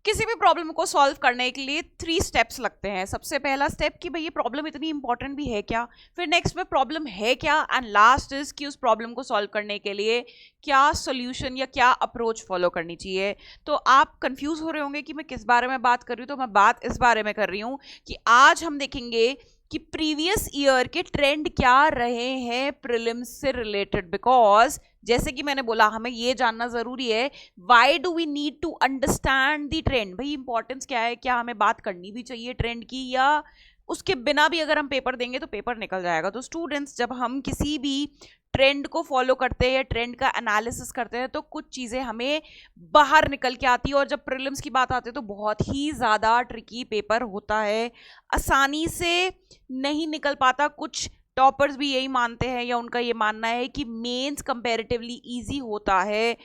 किसी भी प्रॉब्लम को सॉल्व करने के लिए 3 स्टेप्स लगते हैं। सबसे पहला स्टेप कि भाई ये प्रॉब्लम इतनी इंपॉर्टेंट भी है क्या, फिर नेक्स्ट में प्रॉब्लम है क्या, एंड लास्ट इज कि उस प्रॉब्लम को सॉल्व करने के लिए क्या सोल्यूशन या क्या अप्रोच फॉलो करनी चाहिए। तो आप कंफ्यूज हो रहे होंगे कि मैं किस बारे में बात कर रही हूँ, तो मैं बात इस बारे में कर रही हूँ कि आज हम देखेंगे कि प्रीवियस ईयर के ट्रेंड क्या रहे हैं प्रीलिम्स से रिलेटेड। बिकॉज जैसे कि मैंने बोला हमें ये जानना जरूरी है, why do we need to understand the trend. भाई इंपॉर्टेंस क्या है, क्या हमें बात करनी भी चाहिए ट्रेंड की, या उसके बिना भी अगर हम पेपर देंगे तो पेपर निकल जाएगा। तो स्टूडेंट्स, जब हम किसी भी ट्रेंड को फॉलो करते हैं, ट्रेंड का एनालिसिस करते हैं, तो कुछ चीज़ें हमें बाहर निकल के आती है। और जब प्रीलिम्स की बात आती है तो बहुत ही ज़्यादा ट्रिकी पेपर होता है, आसानी से नहीं निकल पाता। कुछ टॉपर्स भी यही मानते हैं या उनका ये मानना है कि मेंस कंपैरेटिवली इजी होता है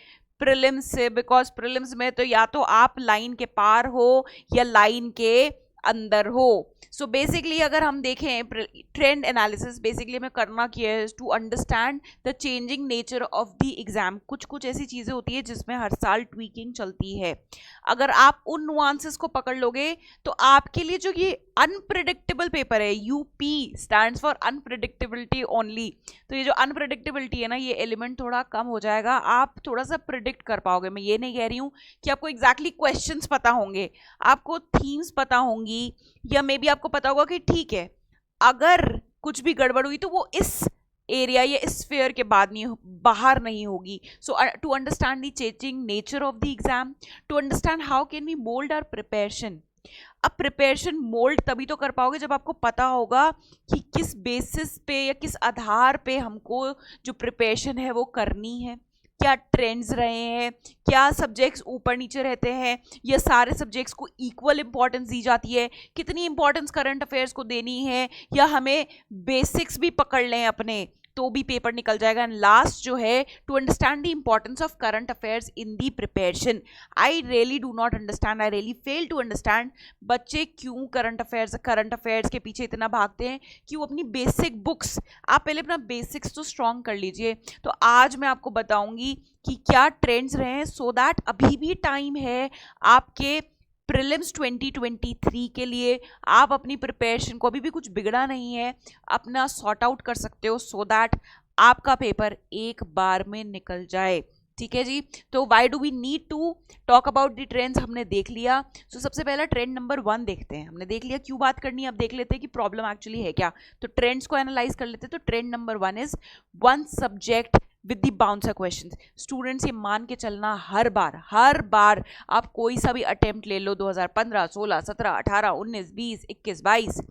प्रीलिम्स से, बिकॉज प्रीलिम्स में तो या तो आप लाइन के पार हो या लाइन के अंदर हो। सो बेसिकली अगर हम देखें ट्रेंड एनालिसिस, बेसिकली हमें करना क्या है, to understand the changing nature of the exam. कुछ कुछ ऐसी चीज़ें होती है जिसमें हर साल ट्वीकिंग चलती है। अगर आप उन नुआंसेस को पकड़ लोगे तो आपके लिए जो ये अनप्रिडिक्टेबल पेपर है, UP stands for unpredictability only, तो ये जो अनप्रिडिक्टेबिलिटी है ना, ये एलिमेंट थोड़ा कम हो जाएगा। आप थोड़ा सा प्रिडिक्ट कर पाओगे। मैं ये नहीं कह रही हूँ कि आपको एग्जैक्टली क्वेश्चंस पता होंगे, आपको थीम्स पता होंगी, या मे बी आपको पता होगा कि ठीक है अगर कुछ भी गड़बड़ हुई तो वो इस एरिया या इस स्फीयर के बाद नहीं, बाहर नहीं होगी। So to understand the changing nature of the exam, to understand how can we mould our preparation. अब प्रिपरेशन मोल्ड तभी तो कर पाओगे जब आपको पता होगा कि किस बेसिस पे या किस आधार पे हमको जो प्रिपरेशन है वो करनी है, क्या ट्रेंड्स रहे हैं, क्या सब्जेक्ट्स ऊपर नीचे रहते हैं, या सारे सब्जेक्ट्स को इक्वल इंपॉर्टेंस दी जाती है, कितनी इंपॉर्टेंस करंट अफेयर्स को देनी है, या हमें बेसिक्स भी पकड़ लें अपने तो भी पेपर निकल जाएगा। एंड लास्ट जो है, to understand the importance of current affairs in the preparation. I really do not understand, I really fail to understand बच्चे क्यों करंट अफेयर्स के पीछे इतना भागते हैं कि वो अपनी बेसिक बुक्स, आप पहले अपना बेसिक्स तो स्ट्रॉन्ग कर लीजिए। तो आज मैं आपको बताऊंगी कि क्या ट्रेंड्स रहे हैं, सो दैट अभी भी टाइम है आपके प्रीलिम्स 2023 के लिए। आप अपनी प्रिपरेशन को, अभी भी कुछ बिगड़ा नहीं है, अपना सॉर्ट आउट कर सकते हो, सो दैट आपका पेपर एक बार में निकल जाए। ठीक है जी। तो why do we need to talk about the trends हमने देख लिया। सो सबसे पहला ट्रेंड नंबर 1 देखते हैं। हमने देख लिया क्यों बात करनी है, अब देख लेते हैं कि प्रॉब्लम एक्चुअली है क्या। तो ट्रेंड्स को एनालाइज कर लेते हैं। तो trend number 1 is one subject with the bouncer questions. Students ये मान के चलना, हर बार आप कोई सा भी अटेम्प्ट ले लो, 2015, 16, 17, 18, 19, 20, 21, 22,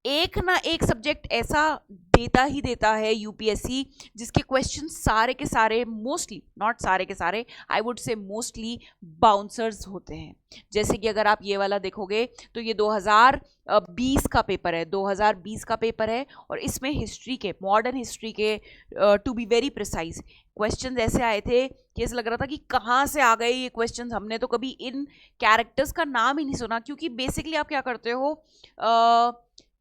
एक ना एक सब्जेक्ट ऐसा देता ही देता है यूपीएससी जिसके क्वेश्चन सारे के सारे, मोस्टली, नॉट सारे के सारे, I would say mostly bouncers होते हैं। जैसे कि अगर आप ये वाला देखोगे तो ये 2020 का पेपर है, 2020 का पेपर है, और इसमें हिस्ट्री के, मॉडर्न हिस्ट्री के, to be very precise, questions ऐसे आए थे कि ऐसा लग रहा था कि कहाँ से आ गए ये क्वेश्चंस, हमने तो कभी इन कैरेक्टर्स का नाम ही नहीं सुना। क्योंकि बेसिकली आप क्या करते हो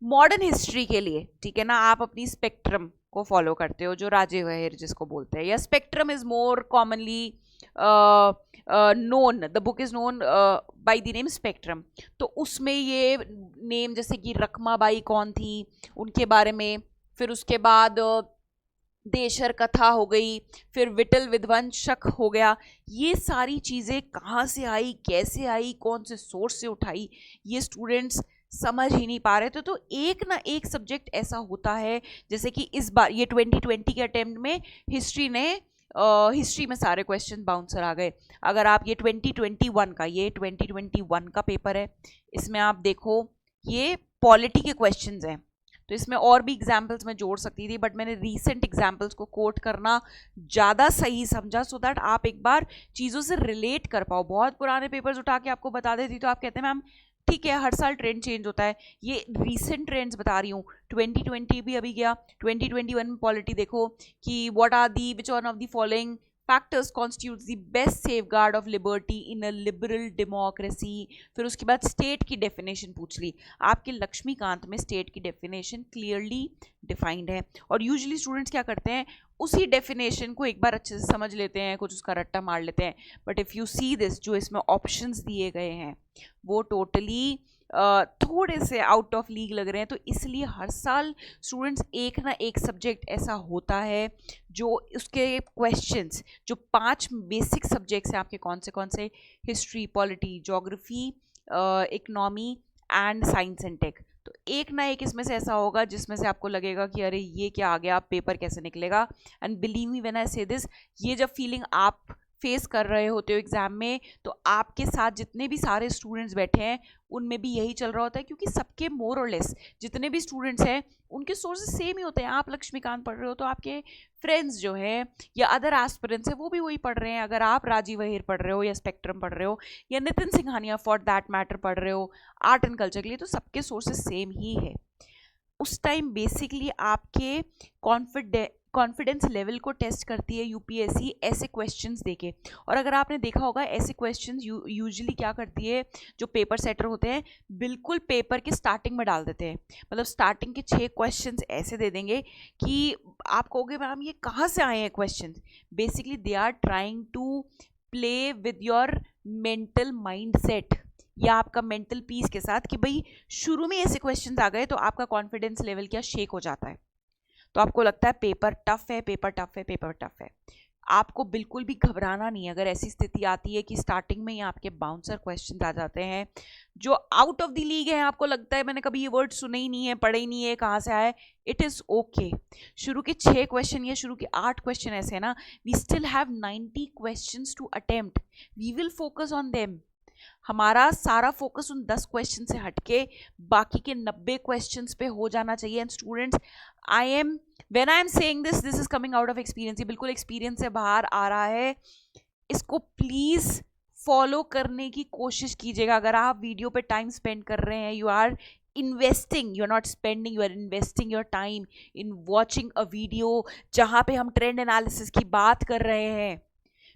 मॉडर्न हिस्ट्री के लिए, ठीक है ना, आप अपनी स्पेक्ट्रम को फॉलो करते हो, जो राजे वहेर जिसको बोलते हैं, या spectrum is more commonly known, the book is known by the name spectrum. तो उसमें ये नेम, जैसे कि रखमाबाई कौन थी उनके बारे में, फिर उसके बाद देशर कथा हो गई, फिर विटल विध्वंसक हो गया, ये सारी चीज़ें कहाँ से आई, कैसे आई, कौन से सोर्स से उठाई, ये स्टूडेंट्स समझ ही नहीं पा रहे थे। तो एक ना एक सब्जेक्ट ऐसा होता है, जैसे कि इस बार ये 2020 के अटेम्प्ट में हिस्ट्री में सारे क्वेश्चन बाउंसर आ गए। अगर आप ये 2021 का पेपर है, इसमें आप देखो ये पॉलिटी के क्वेश्चंस हैं। तो इसमें और भी एग्जाम्पल्स मैं जोड़ सकती थी, बट मैंने रीसेंट एग्जाम्पल्स को कोट करना ज़्यादा सही समझा, सो दैट आप एक बार चीज़ों से रिलेट कर पाओ। बहुत पुराने पेपर्स उठा के आपको बता देती तो आप कहते हैं मैम ठीक है, हर साल ट्रेंड चेंज होता है, ये रीसेंट ट्रेंड्स बता रही हूँ। 2020 भी अभी गया, 2021 में पॉलिटी देखो कि what are the which one of the following factors constitutes the best safeguard of liberty in a liberal democracy. फिर उसके बाद स्टेट की डेफिनेशन पूछ ली। आपके लक्ष्मीकांत में स्टेट की डेफिनेशन क्लियरली डिफाइंड है, और यूजुअली स्टूडेंट्स क्या करते हैं उसी डेफिनेशन को एक बार अच्छे से समझ लेते हैं, कुछ उसका रट्टा मार लेते हैं। But if you see this, जो इसमें ऑप्शंस दिए गए हैं वो टोटली थोड़े से आउट ऑफ लीग लग रहे हैं। तो इसलिए हर साल स्टूडेंट्स एक ना एक सब्जेक्ट ऐसा होता है जो उसके क्वेश्चंस, जो 5 बेसिक सब्जेक्ट्स हैं आपके, कौन से, history, polity, geography, economy and science and tech, तो एक ना एक इसमें से ऐसा होगा जिसमें से आपको लगेगा कि अरे ये क्या आ गया, पेपर कैसे निकलेगा। And believe me when I से दिस, ये जब फीलिंग आप फेस कर रहे होते हो एग्जाम में, तो आपके साथ जितने भी सारे स्टूडेंट्स बैठे हैं उनमें भी यही चल रहा होता है, क्योंकि सबके मोर और लेस जितने भी स्टूडेंट्स हैं उनके सोर्सेज सेम ही होते हैं। आप लक्ष्मीकांत पढ़ रहे हो तो आपके फ्रेंड्स जो हैं या अदर एस्पिरेंट्स हैं वो भी वही पढ़ रहे हैं। अगर आप राजीव अहिर पढ़ रहे हो या स्पेक्ट्रम पढ़ रहे हो या Nitin Singhania for that matter पढ़ रहे हो आर्ट एंड कल्चर के लिए, तो सबके सोर्सेज सेम ही है। उस टाइम बेसिकली आपके कॉन्फिडेंस लेवल को टेस्ट करती है यूपीएससी ऐसे क्वेश्चंस देके। और अगर आपने देखा होगा ऐसे क्वेश्चंस यूजुअली क्या करती है, जो पेपर सेटर होते हैं बिल्कुल पेपर के स्टार्टिंग में डाल देते हैं। मतलब स्टार्टिंग के 6 क्वेश्चंस ऐसे दे देंगे कि आप कहोगे मैम ये कहाँ से आए हैं questions. Basically they are trying to play with your mental mind set या आपका मेंटल पीस के साथ, कि भाई शुरू में ऐसे क्वेश्चंस आ गए तो आपका कॉन्फिडेंस लेवल क्या शेक हो जाता है, तो आपको लगता है पेपर टफ है, पेपर टफ है, पेपर टफ है। आपको बिल्कुल भी घबराना नहीं है अगर ऐसी स्थिति आती है कि स्टार्टिंग में ही आपके बाउंसर क्वेश्चंस आ जाते हैं जो आउट ऑफ द लीग है। आपको लगता है मैंने कभी ये वर्ड सुने ही नहीं है, पढ़े ही नहीं है, कहाँ से आया है। It is okay. शुरू के 6 क्वेश्चन या शुरू के 8 क्वेश्चन ऐसे है ना, we still have 90 question to attempt, we will focus on them. हमारा सारा फोकस उन 10 क्वेश्चन से हटके बाकी के 90 क्वेश्चंस पे हो जाना चाहिए। And students, when I am saying this is coming out of experience, ये बिल्कुल एक्सपीरियंस से बाहर आ रहा है। इसको प्लीज फॉलो करने की कोशिश कीजिएगा। अगर आप वीडियो पे टाइम स्पेंड कर रहे हैं, you are investing, you are not spending, you are investing your time in watching a video जहाँ पे हम ट्रेंड एनालिसिस की बात कर रहे हैं।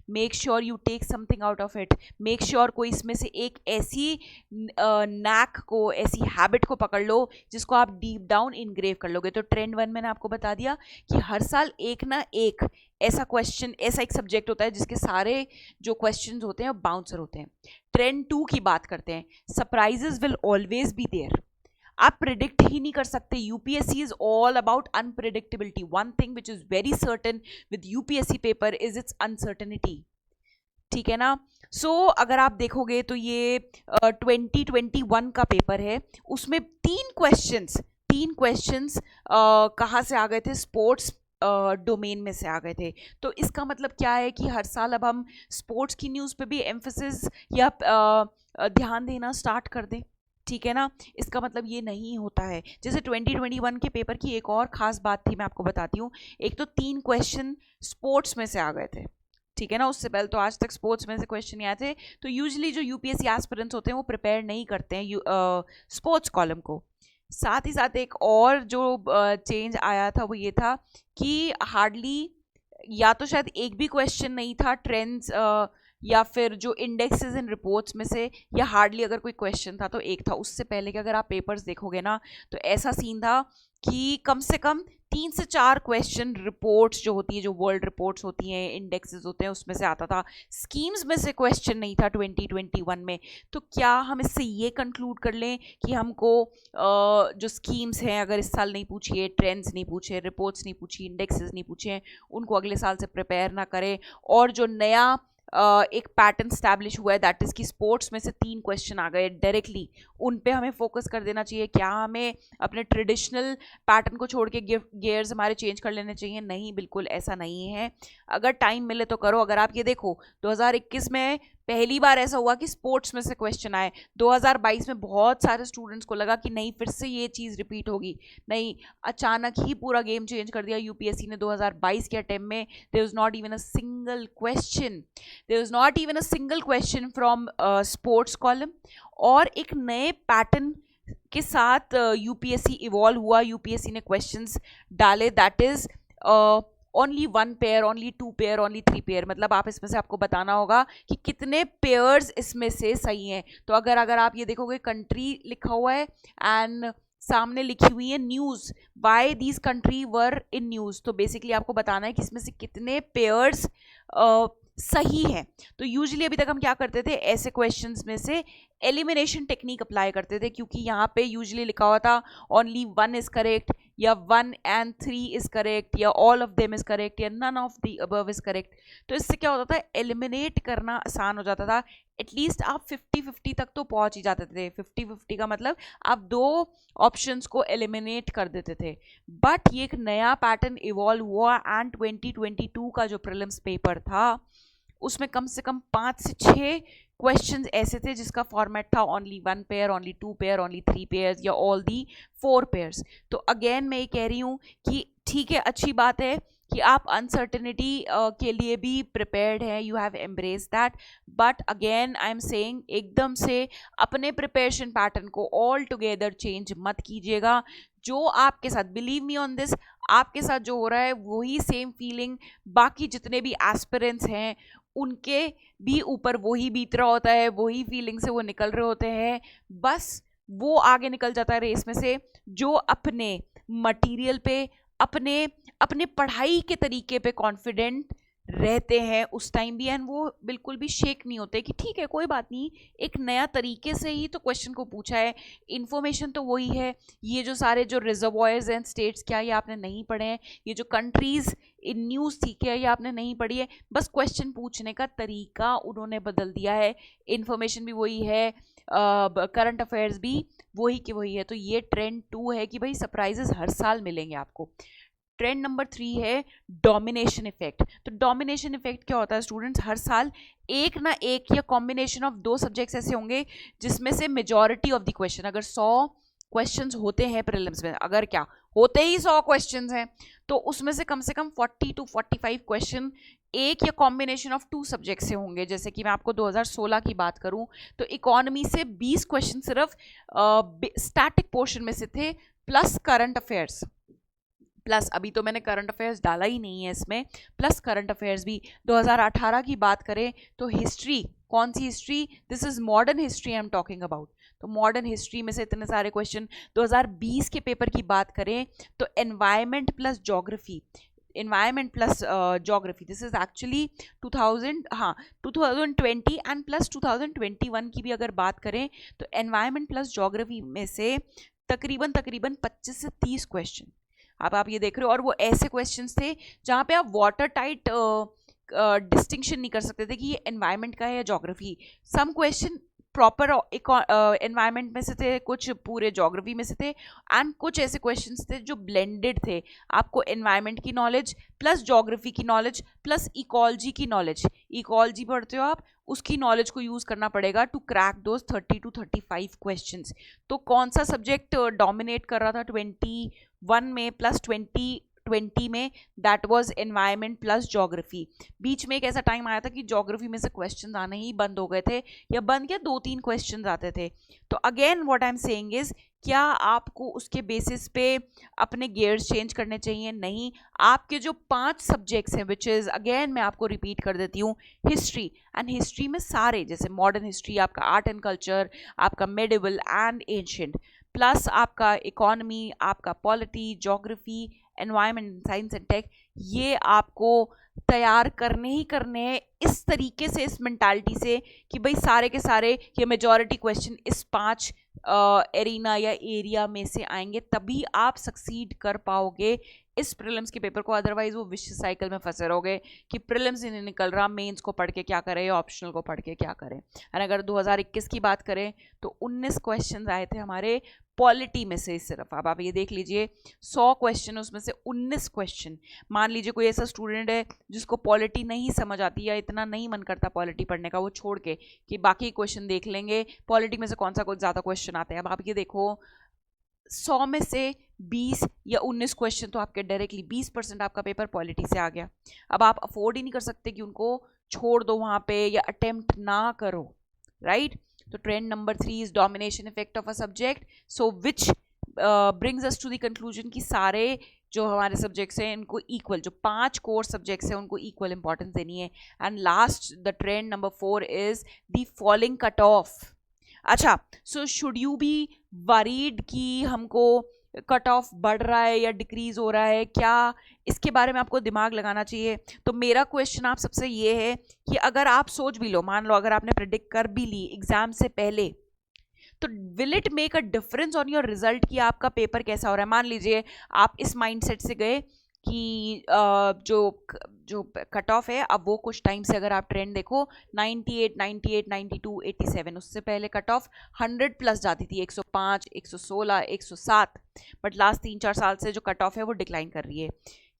Make sure you take something out of it. Make sure कोई इसमें से एक ऐसी नैक को, ऐसी हैबिट को पकड़ लो जिसको आप डीप डाउन इनग्रेव कर लोगे। तो ट्रेंड 1 मैंने आपको बता दिया कि हर साल एक ना एक ऐसा क्वेश्चन, ऐसा एक सब्जेक्ट होता है जिसके सारे जो क्वेश्चंस होते हैं वो बाउंसर होते हैं। ट्रेंड 2 की बात करते हैं, surprises will always be there. आप प्रिडिक्ट ही नहीं कर सकते। UPSC is all about unpredictability. One thing which is very certain with UPSC paper is its uncertainty. ठीक है ना। सो अगर आप देखोगे तो ये 2021 का पेपर है, उसमें 3 क्वेश्चंस कहाँ से आ गए थे, स्पोर्ट्स डोमेन में से आ गए थे। तो इसका मतलब क्या है कि हर साल अब हम स्पोर्ट्स की न्यूज़ पे भी एम्फेसिस या ध्यान देना स्टार्ट कर दें। ठीक है ना। इसका मतलब ये नहीं होता है। जैसे 2021 के पेपर की एक और ख़ास बात थी, मैं आपको बताती हूँ। एक तो 3 क्वेश्चन स्पोर्ट्स में से आ गए थे। ठीक है ना। उससे पहले तो आज तक स्पोर्ट्स में से क्वेश्चन आए थे। तो यूजुअली जो यूपीएससी एस्पिरेंट्स होते हैं वो प्रिपेयर नहीं करते हैं स्पोर्ट्स कॉलम को। साथ ही साथ एक और जो चेंज आया था वो ये था कि हार्डली, या तो शायद एक भी क्वेश्चन नहीं था ट्रेंड्स या फिर जो इंडेक्सेस इन रिपोर्ट्स में से, या हार्डली अगर कोई क्वेश्चन था तो एक था। उससे पहले कि अगर आप पेपर्स देखोगे ना तो ऐसा सीन था कि कम से कम 3 से 4 क्वेश्चन रिपोर्ट्स जो होती है, जो वर्ल्ड रिपोर्ट्स होती हैं, इंडेक्सेस होते हैं, उसमें से आता था। स्कीम्स में से क्वेश्चन नहीं था 2021 में। तो क्या हम इससे ये कंक्लूड कर लें कि हमको जो स्कीम्स हैं अगर इस साल नहीं पूछी है, ट्रेंड्स नहीं पूछे, रिपोर्ट्स नहीं पूछी, इंडेक्सेस नहीं पूछे, उनको अगले साल से प्रिपेयर ना करें। और जो नया एक पैटर्न स्टैब्लिश हुआ है दैट इज़ कि स्पोर्ट्स में से 3 क्वेश्चन आ गए डायरेक्टली, उन पे हमें फोकस कर देना चाहिए। क्या हमें अपने ट्रेडिशनल पैटर्न को छोड़ के गियर्स हमारे चेंज कर लेने चाहिए? नहीं, बिल्कुल ऐसा नहीं है। अगर टाइम मिले तो करो। अगर आप ये देखो 2021 में पहली बार ऐसा हुआ कि स्पोर्ट्स में से क्वेश्चन आए। 2022 में बहुत सारे स्टूडेंट्स को लगा कि नहीं फिर से ये चीज़ रिपीट होगी। नहीं, अचानक ही पूरा गेम चेंज कर दिया यूपीएससी ने। 2022 के अटेम्प्ट में there was not even a single question from sports column. और एक नए पैटर्न के साथ यूपीएससी इवॉल्व हुआ। यूपीएससी ने क्वेश्चंस डाले that is only 1 pair, only 2 pair, only 3 pair. मतलब आप इसमें से आपको बताना होगा कि कितने पेयर्स इसमें से सही हैं। तो अगर आप ये देखोगे कंट्री लिखा हुआ है एंड सामने लिखी हुई है news, why these country were in news. तो बेसिकली आपको बताना है कि इसमें से कितने पेयर्स सही है। तो यूजुअली अभी तक हम क्या करते थे, ऐसे क्वेश्चंस में से एलिमिनेशन टेक्निक अप्लाई करते थे, क्योंकि यहाँ पे यूजुअली लिखा हुआ था ओनली 1 इज करेक्ट, या 1 and 3 इज करेक्ट, या all of them is correct, या none of the above is correct. तो इससे क्या होता था, एलिमिनेट करना आसान हो जाता था। एटलीस्ट आप 50-50 तक तो पहुंच ही जाते थे। 50-50 का मतलब आप 2 ऑप्शंस को एलिमिनेट कर देते थे। बट ये एक नया पैटर्न इवॉल्व हुआ एंड 2022 का जो प्रीलिम्स पेपर था उसमें कम से कम 5 से 6 क्वेश्चंस ऐसे थे जिसका फॉर्मेट था only 1 pair, only 2 pair, only 3 pairs, या ऑल दी 4 पेयर्स। तो अगेन मैं ये कह रही हूँ कि ठीक है, अच्छी बात है कि आप अनसर्टेनिटी के लिए भी प्रिपेयर्ड हैं, you have embrace that, but again I am saying एकदम से अपने प्रिपरेशन पैटर्न को ऑल टुगेदर चेंज मत कीजिएगा। जो आपके साथ, बिलीव मी ऑन दिस, आपके साथ जो हो रहा है वही सेम फीलिंग बाकी जितने भी एस्पिरेंट्स हैं उनके भी ऊपर वही बीत रहा होता है, वही फीलिंग से वो निकल रहे होते हैं। बस वो आगे निकल जाता है रेस में से जो अपने मटेरियल पे, अपने अपने पढ़ाई के तरीके पे कॉन्फिडेंट रहते हैं उस टाइम भी, एंड वो बिल्कुल भी शेक नहीं होते कि ठीक है कोई बात नहीं, एक नया तरीके से ही तो क्वेश्चन को पूछा है, इन्फॉर्मेशन तो वही है। ये जो सारे जो रिजर्वॉयर्स एंड स्टेट्स, क्या ये आपने नहीं पढ़े हैं? ये जो कंट्रीज इन न्यूज़ थी, क्या ये आपने नहीं पढ़ी है? बस क्वेश्चन पूछने का तरीका उन्होंने बदल दिया है, इन्फॉर्मेशन भी वही है, करंट अफेयर्स भी वही की वही है। तो ये ट्रेंड 2 है कि भाई सरप्राइजेस हर साल मिलेंगे आपको। ट्रेंड नंबर 3 है डोमिनेशन इफेक्ट। तो डोमिनेशन इफेक्ट क्या होता है स्टूडेंट्स, हर साल एक ना एक या कॉम्बिनेशन ऑफ 2 सब्जेक्ट्स ऐसे होंगे जिसमें से मेजॉरिटी ऑफ द क्वेश्चन, अगर 100 क्वेश्चंस होते हैं प्रीलिम्स में, अगर क्या होते ही 100 क्वेश्चंस हैं, तो उसमें से कम 40 to 45 क्वेश्चन एक या कॉम्बिनेशन ऑफ 2 सब्जेक्ट से होंगे। जैसे कि मैं आपको 2016 की बात करूं तो इकोनॉमी से 20 क्वेश्चन सिर्फ स्टैटिक पोर्शन में से थे, प्लस करंट अफेयर्स, प्लस अभी तो मैंने करंट अफेयर्स डाला ही नहीं है इसमें, प्लस करंट अफेयर्स भी। 2018 की बात करें तो हिस्ट्री, कौन सी history, this is modern history I am talking about, तो मॉडर्न हिस्ट्री में से इतने सारे क्वेश्चन। 2020 के पेपर की बात करें तो environment plus geography, environment plus geography, this is actually 2020 and plus 2021 की भी अगर बात करें तो एनवायरमेंट प्लस ज्योग्राफी में से तकरीबन 25 से 30 क्वेश्चन अब आप ये देख रहे हो। और वो ऐसे क्वेश्चंस थे जहाँ पे आप वाटर टाइट डिस्टिंक्शन नहीं कर सकते थे कि ये एनवायरनमेंट का है या geography. Some question proper environment में से थे, कुछ पूरे ज्योग्राफी में से थे, एंड कुछ ऐसे क्वेश्चंस थे जो ब्लेंडेड थे, आपको एनवायरनमेंट की नॉलेज प्लस ज्योग्राफी की नॉलेज प्लस इकोलॉजी की नॉलेज, इकोलॉजी पढ़ते हो आप, उसकी नॉलेज को यूज करना पड़ेगा टू क्रैक दोज 30 to 35 क्वेश्चंस। तो कौन सा सब्जेक्ट डोमिनेट कर रहा था 21 में प्लस 2020 में, that was environment plus geography. बीच में एक ऐसा टाइम आया था कि ज्योग्राफी में से क्वेश्चंस आने ही बंद हो गए थे, या बंद क्या 2-3 क्वेश्चंस आते थे। तो again what I am saying is, क्या आपको उसके बेसिस पे अपने गियर्स चेंज करने चाहिए? नहीं, आपके जो 5 सब्जेक्ट्स हैं, विच इज़ अगेन मैं आपको रिपीट कर देती हूँ, हिस्ट्री, एंड हिस्ट्री में सारे जैसे मॉडर्न हिस्ट्री, आपका आर्ट एंड कल्चर, आपका मेडिवल एंड एंशिएंट, प्लस आपका इकोनॉमी, आपका polity, geography, environment, science and tech, ये आपको तैयार करने ही करने हैं इस तरीके से, इस मेंटालिटी से कि भाई सारे के सारे ये मेजॉरिटी क्वेश्चन इस 5 एरिना या एरिया में से आएंगे, तभी आप सक्सीड कर पाओगे इस प्रीलिम्स के पेपर को। अदरवाइज वो विशियस साइकिल में फंसे रहोगे कि प्रीलिम्स ही नहीं निकल रहा, मेंस को पढ़ के क्या करें या ऑप्शनल को पढ़ के क्या करें। एंड अगर 2021 की बात करें तो 19 क्वेश्चन आए थे हमारे पॉलिटी में से सिर्फ। अब आप ये देख लीजिए 100 क्वेश्चन, उसमें से 19 क्वेश्चन। मान लीजिए कोई ऐसा स्टूडेंट है जिसको पॉलिटी नहीं समझ आती या इतना नहीं मन करता पॉलिटी पढ़ने का, वो छोड़ के कि बाकी क्वेश्चन देख लेंगे, पॉलिटी में से कौन सा कुछ ज़्यादा क्वेश्चन आते हैं। अब आप ये देखो 100 में से 20 या 19 क्वेश्चन तो आपके डायरेक्टली 20% आपका पेपर पॉलिटी से आ गया। अब आप अफोर्ड ही नहीं कर सकते कि उनको छोड़ दो वहाँ पे या अटेम्प्ट ना करो, राइट? तो trend number 3 is domination effect of a subject, so which brings us to the conclusion कि सारे जो हमारे सब्जेक्ट्स हैं इनको इक्वल, जो 5 कोर सब्जेक्ट्स हैं उनको इक्वल इंपॉर्टेंस देनी है। And last the trend number 4 is the falling cut off. अच्छा, so should you be worried कि हमको कट ऑफ बढ़ रहा है या डिक्रीज हो रहा है, क्या इसके बारे में आपको दिमाग लगाना चाहिए। तो मेरा क्वेश्चन आप सबसे ये है कि अगर आप सोच भी लो, मान लो अगर आपने प्रेडिक्ट कर भी ली एग्जाम से पहले, तो will it make a difference on your result कि आपका पेपर कैसा हो रहा है। मान लीजिए आप इस माइंडसेट से गए कि जो कट ऑफ है, अब वो कुछ टाइम से अगर आप ट्रेंड देखो 98, 98, 92, 87, उससे पहले कट ऑफ 100 प्लस जाती थी, 105, 116, 107, बट लास्ट 3-4 साल से जो कट ऑफ है वो डिक्लाइन कर रही है।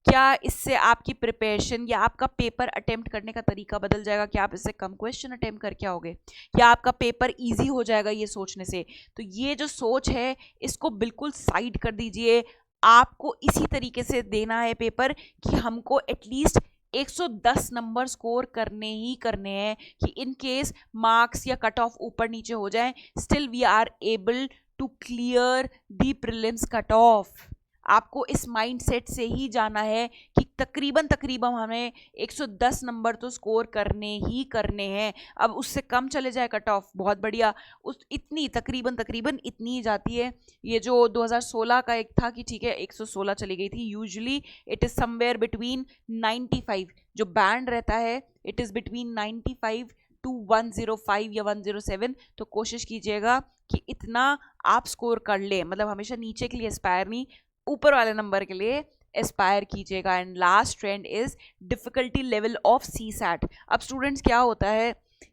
क्या इससे आपकी प्रिपरेशन या आपका पेपर अटेम्प्ट करने का तरीका बदल जाएगा? क्या आप इससे कम क्वेश्चन अटेम्प्ट करके आओगे, या आपका पेपर इजी हो जाएगा ये सोचने से? तो ये जो सोच है इसको बिल्कुल साइड कर दीजिए। आपको इसी तरीके से देना है पेपर कि हमको एटलीस्ट 110 नंबर स्कोर करने ही करने हैं, कि इन केस मार्क्स या कट ऑफ ऊपर नीचे हो जाए, still we are able to clear the prelims cut off. आपको इस माइंडसेट से ही जाना है कि तकरीबन हमें 110 नंबर तो स्कोर करने ही करने हैं। अब उससे कम चले जाए कट ऑफ बहुत बढ़िया, उस इतनी तकरीबन इतनी ही जाती है। ये जो 2016 का एक था कि ठीक है 116 चली गई थी, usually it is somewhere between 95, जो बैंड रहता है इट इज़ बिटवीन 95 टू 105 या 107। तो कोशिश कीजिएगा कि इतना आप स्कोर कर ले, मतलब हमेशा नीचे के लिए एस्पायर नहीं, ऊपर वाले नंबर के लिए एस्पायर कीजिएगा। And last trend is difficulty level of C SAT. अब स्टूडेंट्स क्या होता है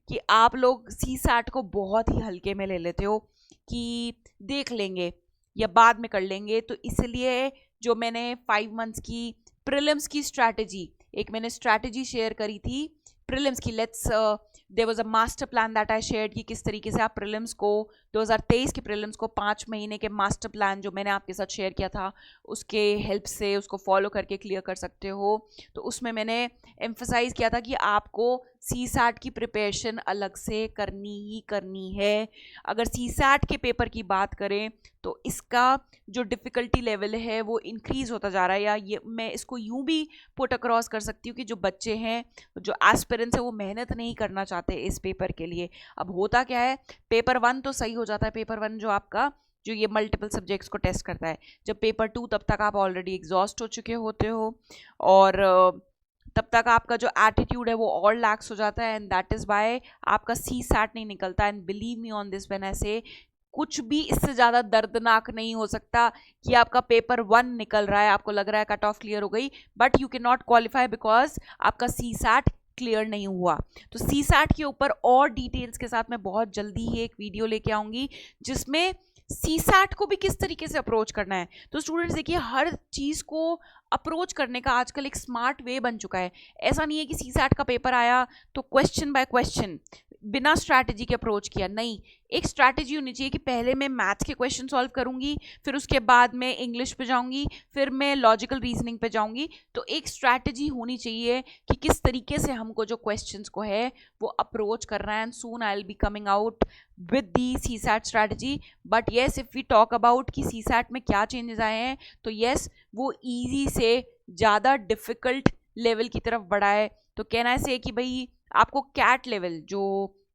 कि आप लोग सी सैट को बहुत ही हल्के में ले लेते हो कि देख लेंगे या बाद में कर लेंगे, तो इसलिए जो मैंने 5 मंथ्स की प्रीलिम्स की स्ट्रैटेजी, एक मैंने स्ट्रैटेजी शेयर करी थी प्रीलिम्स की, there was a master plan that I shared कि किस तरीके से आप प्रीलिम्स को 2023 के प्रीलिम्स को 5 महीने के मास्टर प्लान जो मैंने आपके साथ शेयर किया था उसके हेल्प से उसको फॉलो करके क्लियर कर सकते हो। तो उसमें मैंने एम्फसाइज किया था कि आपको सी सैट की प्रिपरेशन अलग से करनी ही करनी है। अगर सी सैट के पेपर की बात करें तो इसका जो डिफ़िकल्टी लेवल है वो इंक्रीज़ होता जा रहा है, या ये मैं इसको यूँ भी पुट अक्रॉस कर सकती हूँ कि जो बच्चे हैं, जो एस्पिरेंट्स हैं, वो मेहनत नहीं करना चाहते इस पेपर के लिए। अब होता क्या है, पेपर 1 तो सही हो जाता है, पेपर 1 जो आपका जो ये मल्टीपल सब्जेक्ट्स को टेस्ट करता है। जब पेपर 2 तब तक आप ऑलरेडी एग्जॉस्ट हो चुके होते हो और तब तक आपका जो एटीट्यूड है वो और लैक्स हो जाता है, एंड दैट इज़ वाई आपका सी सैट नहीं निकलता। And believe me on this when I से, कुछ भी इससे ज़्यादा दर्दनाक नहीं हो सकता कि आपका पेपर 1 निकल रहा है, आपको लग रहा है कट ऑफ क्लियर हो गई, but you can not qualify because आपका सी सैट क्लियर नहीं हुआ। तो सी सैट के ऊपर और डिटेल्स के साथ मैं बहुत जल्दी ही एक वीडियो लेके आऊँगी जिसमें सी सैट को भी किस तरीके से अप्रोच करना है। तो स्टूडेंट्स देखिए, हर चीज़ को अप्रोच करने का आजकल एक स्मार्ट वे बन चुका है। ऐसा नहीं है कि सी सैट का पेपर आया तो क्वेश्चन बाय क्वेश्चन बिना स्ट्रैटेजी के अप्रोच किया, नहीं, एक स्ट्रैटेजी होनी चाहिए कि पहले मैं मैथ्स के क्वेश्चन सॉल्व करूंगी, फिर उसके बाद मैं इंग्लिश पे जाऊंगी, फिर मैं लॉजिकल रीजनिंग पे जाऊंगी। तो एक स्ट्रैटेजी होनी चाहिए कि किस तरीके से हमको जो क्वेश्चंस को है वो अप्रोच करना है। And soon I will be coming out with the CSAT strategy. But yes, if we talk about कि सी सैट में क्या चेंजेस आए हैं, तो येस, वो ईजी से ज़्यादा डिफ़िकल्ट लेवल की तरफ बढ़ा है। तो कहना है से कि भाई आपको कैट लेवल जो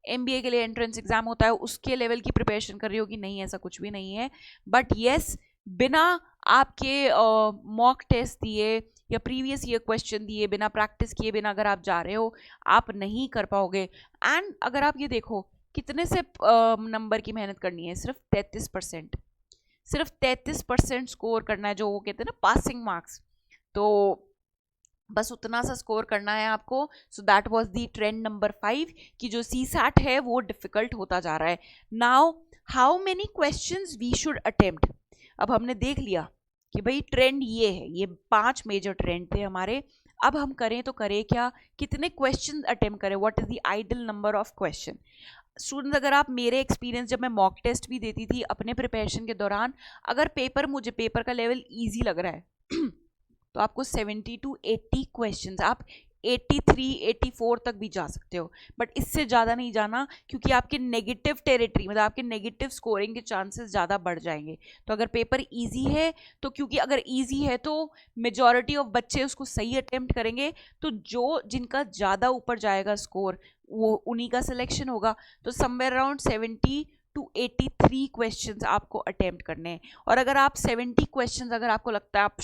MBA के लिए एंट्रेंस एग्जाम होता है उसके लेवल की प्रिपरेशन कर रही हो कि नहीं, ऐसा कुछ भी नहीं है। बट येस, बिना आपके मॉक टेस्ट दिए या प्रीवियस ईयर क्वेश्चन दिए, बिना प्रैक्टिस किए, बिना अगर आप जा रहे हो, आप नहीं कर पाओगे। एंड अगर आप ये देखो कितने से नंबर की मेहनत करनी है, सिर्फ 33%, सिर्फ 33% स्कोर करना है, जो वो कहते हैं ना पासिंग मार्क्स। तो बस उतना सा स्कोर करना है आपको। So that was the trend number 5 कि जो सी सैट है वो डिफ़िकल्ट होता जा रहा है। Now how many questions we should attempt. अब हमने देख लिया कि भाई ट्रेंड ये है, ये 5 मेजर ट्रेंड थे हमारे। अब हम करें तो करें क्या, कितने क्वेश्चन अटेम्प्ट करें, what is the ideal number of question. Students, अगर आप मेरे एक्सपीरियंस, जब मैं मॉक टेस्ट भी देती थी अपने प्रिपरेशन के दौरान, अगर मुझे पेपर का लेवल ईजी लग रहा है तो आपको 70 to 80 क्वेश्चंस, आप 83, 84 तक भी जा सकते हो, बट इससे ज़्यादा नहीं जाना, क्योंकि आपके नेगेटिव टेरिटरी, मतलब आपके नेगेटिव स्कोरिंग के चांसेस ज़्यादा बढ़ जाएंगे। तो अगर पेपर इजी है तो, क्योंकि अगर इजी है तो मेजॉरिटी ऑफ बच्चे उसको सही अटेम्प्ट करेंगे, तो जो जिनका ज़्यादा ऊपर जाएगा स्कोर वो उन्हीं का सिलेक्शन होगा। तो समवेयर अराउंड 70 to 83 क्वेश्चंस आपको अटेम्प्ट करने हैं। और अगर आप 70 क्वेश्चंस, अगर आपको लगता है आप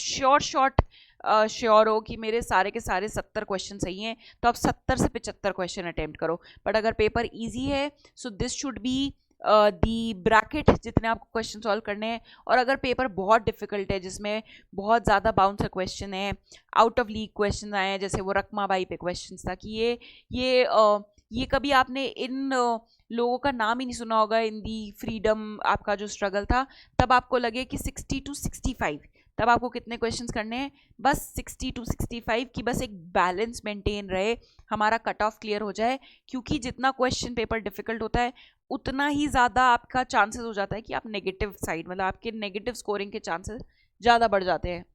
श्योर हो कि मेरे सारे के सारे 70 क्वेश्चन सही हैं, तो आप 70 से 75 क्वेश्चन अटेम्प्ट करो। बट अगर पेपर ईजी है, so this should be the bracket जितने आपको क्वेश्चन सॉल्व करने हैं। और अगर पेपर बहुत डिफिकल्ट है, जिसमें बहुत ज़्यादा बाउंसर क्वेश्चन है, आउट ऑफ लीग क्वेश्चन आए हैं, जैसे वो रकमाबाई पे क्वेश्चन था कि ये कभी आपने इन लोगों का नाम ही नहीं सुना होगा इन दी फ्रीडम, आपका जो स्ट्रगल था, तब आपको लगे कि 60 to 65, तब आपको कितने क्वेश्चंस करने हैं? बस 60 to 65 की बस एक बैलेंस मेंटेन रहे, हमारा कट ऑफ क्लियर हो जाए। क्योंकि जितना क्वेश्चन पेपर डिफिकल्ट होता है, उतना ही ज़्यादा आपका चांसेस हो जाता है कि आप नेगेटिव साइड, मतलब आपके नेगेटिव स्कोरिंग के चांसेस ज़्यादा बढ़ जाते हैं।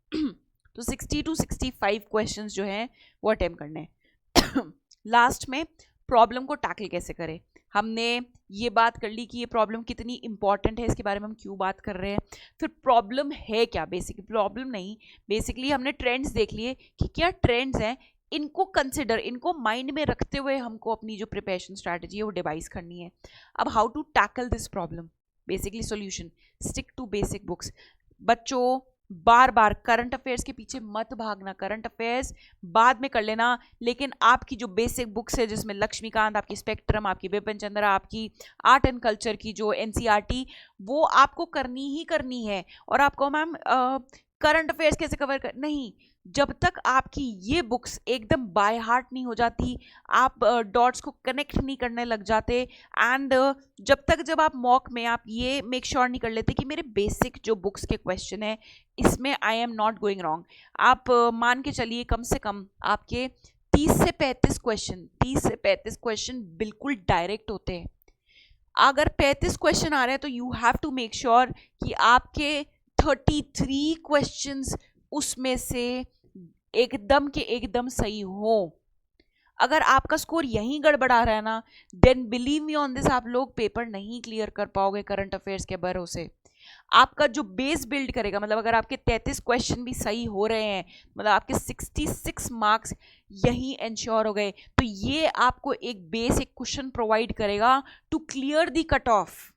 तो 60 to 65 क्वेश्चंस जो हैं वो अटेम्प्ट करने हैं। लास्ट में प्रॉब्लम को टैकल कैसे करें, हमने ये बात कर ली कि ये प्रॉब्लम कितनी इंपॉर्टेंट है, इसके बारे में हम क्यों बात कर रहे हैं। फिर प्रॉब्लम है क्या, बेसिकली प्रॉब्लम नहीं, बेसिकली हमने ट्रेंड्स देख लिए कि क्या ट्रेंड्स हैं, इनको कंसिडर, इनको माइंड में रखते हुए हमको अपनी जो प्रिपरेशन स्ट्रैटेजी है वो डिवाइस करनी है। अब how to tackle this problem, basically solution, stick to basic books. बच्चों बार बार करंट अफेयर्स के पीछे मत भागना, करंट अफेयर्स बाद में कर लेना, लेकिन आपकी जो बेसिक बुक्स है, जिसमें लक्ष्मीकांत, आपकी स्पेक्ट्रम, आपकी विपिन चंद्रा, आपकी आर्ट एंड कल्चर की जो एनसीईआरटी, वो आपको करनी ही करनी है। और आपको मैम करंट अफेयर्स कैसे कवर कर, नहीं, जब तक आपकी ये बुक्स एकदम बाय हार्ट नहीं हो जाती, आप डॉट्स को कनेक्ट नहीं करने लग जाते, एंड जब आप मॉक में आप ये मेक श्योर नहीं कर लेते कि मेरे बेसिक जो बुक्स के क्वेश्चन है इसमें I am not going wrong, आप मान के चलिए कम से कम आपके 30 से 35 क्वेश्चन बिल्कुल डायरेक्ट होते हैं। अगर 35 क्वेश्चन आ रहे हैं तो you have to make sure कि आपके 33 क्वेश्चंस उसमें से एकदम के एकदम सही हो। अगर आपका स्कोर यहीं गड़बड़ा रहा है ना, then believe me on this, आप लोग पेपर नहीं क्लियर कर पाओगे करंट अफेयर्स के भरोसे। आपका जो बेस बिल्ड करेगा, मतलब अगर आपके 33 क्वेश्चन भी सही हो रहे हैं, मतलब आपके 66 मार्क्स यहीं इंश्योर हो गए, तो ये आपको एक बेस, एक क्वेश्चन प्रोवाइड करेगा to clear the cut off.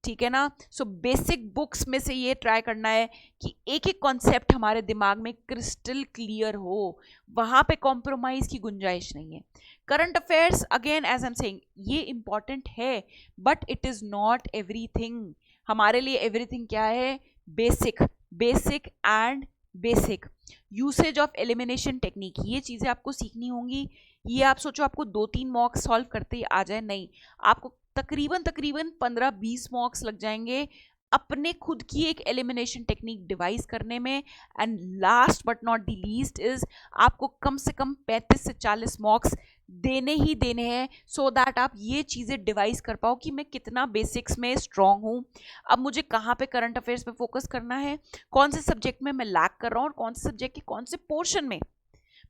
ठीक है ना। सो बेसिक बुक्स में से ये ट्राई करना है कि एक एक कॉन्सेप्ट हमारे दिमाग में क्रिस्टल क्लियर हो, वहां पे कॉम्प्रोमाइज की गुंजाइश नहीं है। Current affairs again as I am saying, ये इंपॉर्टेंट है, but it is not everything. हमारे लिए एवरीथिंग क्या है? Basic, basic and basic. Usage of elimination technique, ये चीज़ें आपको सीखनी होंगी। ये आप सोचो आपको 2-3 मॉक सॉल्व करते ही आ जाए, नहीं, आपको तकरीबन 15-20 मॉक्स लग जाएंगे अपने खुद की एक एलिमिनेशन टेक्निक डिवाइस करने में। And last but not the least is, आपको कम से कम 35 से 40 मॉक्स देने ही देने हैं, सो दैट आप ये चीज़ें डिवाइस कर पाओ कि मैं कितना बेसिक्स में स्ट्रांग हूँ, अब मुझे कहाँ पे करंट अफेयर्स पे फोकस करना है, कौन से सब्जेक्ट में मैं लैग कर रहा हूँ और कौन से सब्जेक्ट के कौन से पोर्शन में।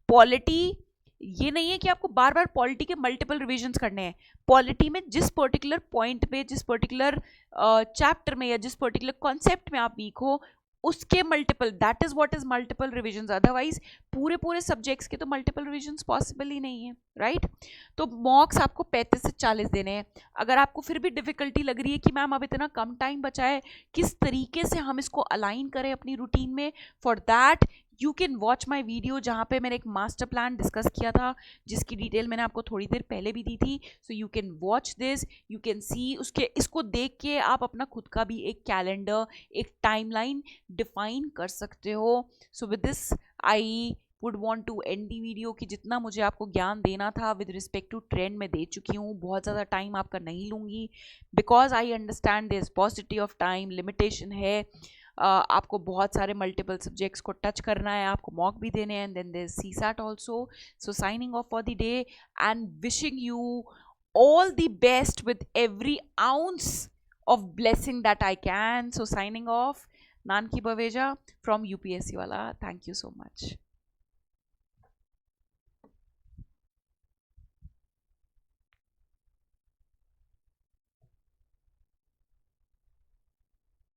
पॉलिटी, ये नहीं है कि आपको बार बार पॉलिटी के मल्टीपल रिविजन्स करने हैं। पॉलिटी में जिस पर्टिकुलर पॉइंट पे, जिस पर्टिकुलर चैप्टर में या जिस पर्टिकुलर कॉन्सेप्ट में आप वीक हो, उसके multiple, that is what is multiple revisions. Otherwise पूरे सब्जेक्ट्स के तो मल्टीपल रिविजन्स पॉसिबल ही नहीं है, राइट। तो मॉक्स आपको 35 से 40 देने हैं। अगर आपको फिर भी डिफिकल्टी लग रही है कि मैम अब इतना कम टाइम बचा है, किस तरीके से हम इसको अलाइन करें अपनी रूटीन में, for that you can watch my video, जहाँ पे मैंने एक मास्टर प्लान डिस्कस किया था, जिसकी डिटेल मैंने आपको थोड़ी देर पहले भी दी थी। So you can watch this, you can see, इसको देख के आप अपना खुद का भी एक कैलेंडर, एक टाइमलाइन डिफाइन कर सकते हो। So with this I would want to end the video, कि जितना मुझे आपको ज्ञान देना था विद रिस्पेक्ट टू ट्रेंड में दे चुकी हूँ। बहुत ज़्यादा टाइम आपका नहीं लूँगी, because I understand this possibility of time limitation है। आपको बहुत सारे मल्टीपल सब्जेक्ट्स को टच करना है, आपको मॉक भी देने हैं, and then there is CSAT also. So signing off for the day and wishing you all the best with every ounce of blessing that I can. So signing off, Nanki Baveja from UPSC Wala. Thank you so much.